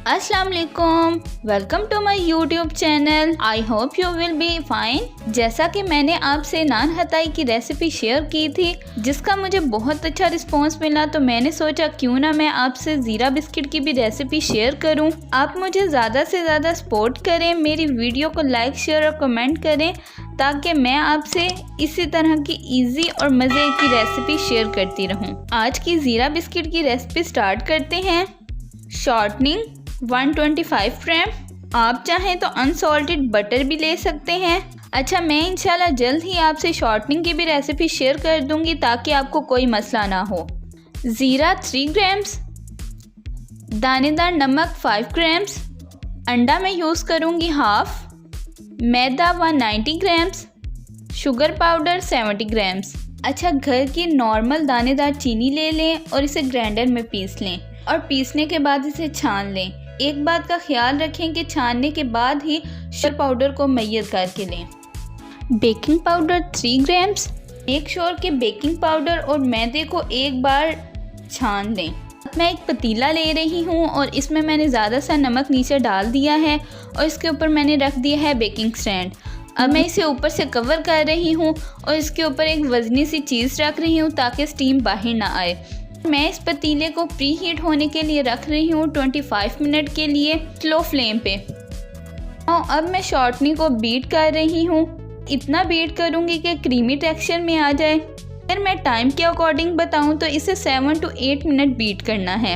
अस्सलाम वालेकुम, welcome to my YouTube channel. I hope you will be fine. जैसा कि मैंने आपसे नान हताई की रेसिपी शेयर की थी जिसका मुझे बहुत अच्छा रिस्पांस मिला, तो मैंने सोचा क्यों ना मैं आपसे ज़ीरा बिस्किट की भी रेसिपी शेयर करूं। आप मुझे ज़्यादा से ज़्यादा सपोर्ट करें, मेरी वीडियो को लाइक शेयर और कमेंट करें ताकि मैं आपसे इसी तरह की इजी और मज़े की रेसिपी शेयर करती रहूं। आज की ज़ीरा बिस्किट की रेसिपी स्टार्ट करते हैं। शॉर्टनिंग 125 ग्राम, आप चाहें तो अनसॉल्टेड बटर भी ले सकते हैं। अच्छा, मैं इंशाल्लाह जल्द ही आपसे शॉर्टनिंग की भी रेसिपी शेयर कर दूंगी ताकि आपको कोई मसला ना हो। ज़ीरा 3 ग्राम्स, दानेदार नमक 5 ग्राम्स, अंडा मैं यूज़ करूंगी हाफ, मैदा 190 ग्राम्स, शुगर पाउडर 70 ग्राम्स। अच्छा, घर की नॉर्मल दानेदार चीनी ले लें और इसे ग्राइंडर में पीस लें और पीसने के बाद इसे छान लें। एक बात का ख्याल रखें कि छानने के बाद ही शुगर पाउडर को मैयत करके लें। Baking powder 3 grams, make sure कि बेकिंग पाउडर और मैदे को एक बार छान लें। मैं एक पतीला ले रही हूँ और इसमें मैंने ज़्यादा सा नमक नीचे डाल दिया है और इसके ऊपर मैंने रख दिया है बेकिंग स्टैंड। अब मैं इसे ऊपर से कवर कर रही हूँ और इसके ऊपर एक वजनी सी चीज़ रख रही हूँ ताकि स्टीम बाहर ना आए। मैं इस पतीले को प्री हीट होने के लिए रख रही हूँ 25 मिनट के लिए स्लो फ्लेम पे। और अब मैं शॉर्टनिंग को बीट कर रही हूँ, इतना बीट करूँगी कि क्रीमी टेक्सचर में आ जाए। अगर मैं टाइम के अकॉर्डिंग बताऊँ तो इसे 7 to 8 मिनट बीट करना है।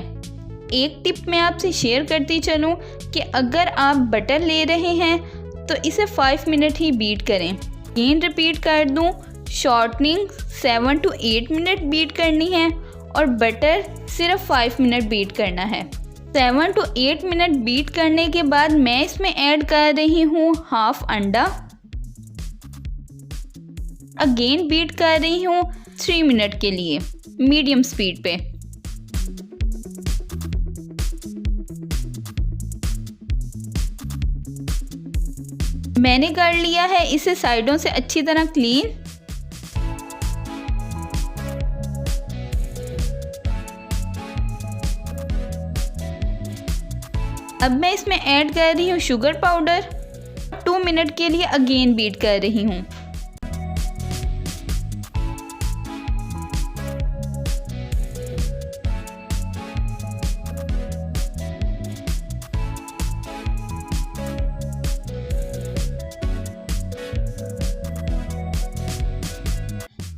एक टिप मैं आपसे शेयर करती चलूँ कि अगर आप बटर ले रहे हैं तो इसे 5 मिनट ही बीट करें। अगेन रिपीट कर दूँ, शॉर्टनिंग 7 to 8 मिनट बीट करनी है और बटर सिर्फ 5 मिनट बीट करना है। 7 to 8 मिनट बीट करने के बाद मैं इसमें ऐड कर रही हूँ हाफ अंडा। अगेन बीट कर रही हूँ 3 मिनट के लिए मीडियम स्पीड पे। मैंने कर लिया है इसे साइडों से अच्छी तरह क्लीन। अब मैं इसमें ऐड कर रही हूँ शुगर पाउडर। 2 मिनट के लिए अगेन बीट कर रही हूँ।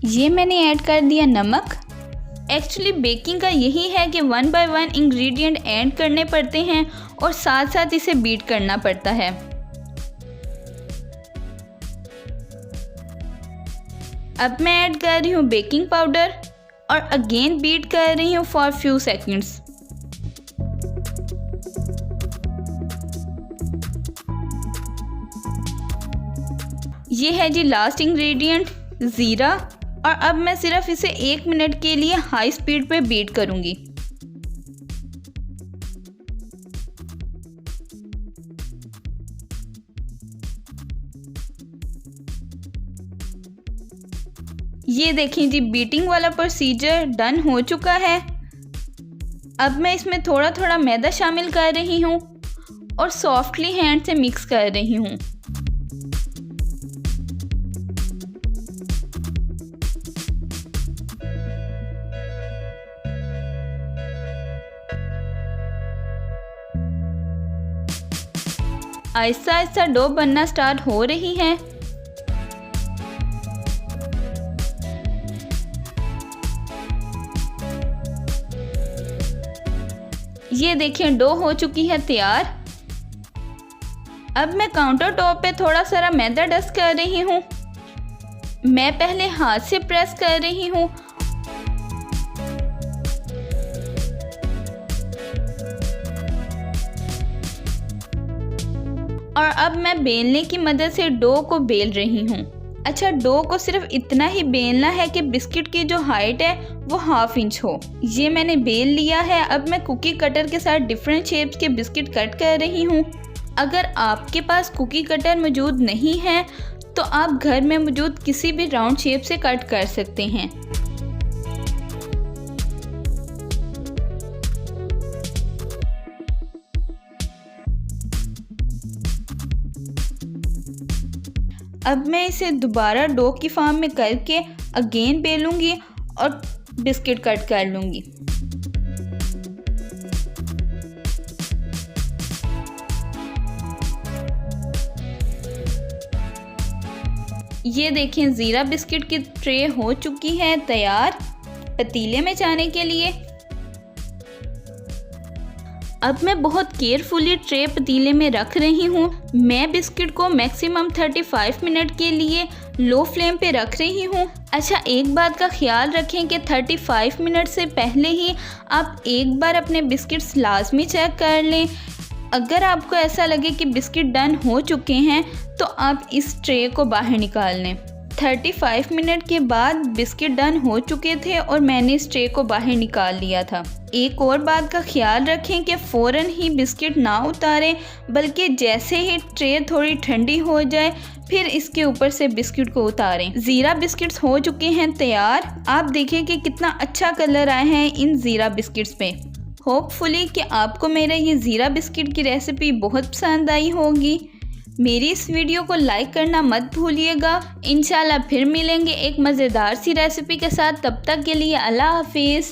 ये मैंने ऐड कर दिया नमक। एक्चुअली बेकिंग का यही है कि 1 by 1 इंग्रेडिएंट ऐड करने पड़ते हैं और साथ साथ इसे बीट करना पड़ता है। अब मैं ऐड कर रही हूँ बेकिंग पाउडर और अगेन बीट कर रही हूँ फॉर फ्यू सेकंड्स। ये है जी लास्ट इंग्रेडिएंट ज़ीरा, और अब मैं सिर्फ इसे 1 मिनट के लिए हाई स्पीड पे बीट करूंगी। ये देखें जी, बीटिंग वाला प्रोसीजर डन हो चुका है। अब मैं इसमें थोड़ा थोड़ा मैदा शामिल कर रही हूँ और सॉफ्टली हैंड से मिक्स कर रही हूँ। आहिस्ता आहिस्ता डो बनना स्टार्ट हो रही है। ये देखें, डो हो चुकी है तैयार। अब मैं काउंटर टॉप पे थोड़ा सारा मैदा डस्ट कर रही हूँ। मैं पहले हाथ से प्रेस कर रही हूँ और अब मैं बेलने की मदद से डो को बेल रही हूँ। अच्छा, डो को सिर्फ इतना ही बेलना है कि बिस्किट की जो हाइट है वो 1/2 इंच हो। ये मैंने बेल लिया है। अब मैं कुकी कटर के साथ डिफरेंट शेप्स के बिस्किट कट कर रही हूँ। अगर आपके पास कुकी कटर मौजूद नहीं है तो आप घर में मौजूद किसी भी राउंड शेप से कट कर सकते हैं। अब मैं इसे दोबारा डो की फॉर्म में करके अगेन बेलूँगी और बिस्किट कट कर लूँगी। ये देखें ज़ीरा बिस्किट की ट्रे हो चुकी है तैयार पतीले में जाने के लिए। अब मैं बहुत केयरफुली ट्रे पतीले में रख रही हूँ। मैं बिस्किट को मैक्सिमम 35 मिनट के लिए लो फ्लेम पे रख रही हूँ। अच्छा, एक बात का ख्याल रखें कि 35 मिनट से पहले ही आप एक बार अपने बिस्किट्स लाजमी चेक कर लें। अगर आपको ऐसा लगे कि बिस्किट डन हो चुके हैं तो आप इस ट्रे को बाहर निकाल लें। 35 मिनट के बाद बिस्किट डन हो चुके थे और मैंने इस ट्रे को बाहर निकाल लिया था। एक और बात का ख्याल रखें कि फ़ौरन ही बिस्किट ना उतारें, बल्कि जैसे ही ट्रे थोड़ी ठंडी हो जाए फिर इसके ऊपर से बिस्किट को उतारें। ज़ीरा बिस्किट्स हो चुके हैं तैयार। आप देखें कि कितना अच्छा कलर आया है इन ज़ीरा बिस्किट्स पे। होपफुली कि आपको मेरा ये ज़ीरा बिस्किट की रेसिपी बहुत पसंद आई होगी। मेरी इस वीडियो को लाइक करना मत भूलिएगा। इंशाल्लाह फिर मिलेंगे एक मज़ेदार सी रेसिपी के साथ। तब तक के लिए अल्लाह हाफिज़।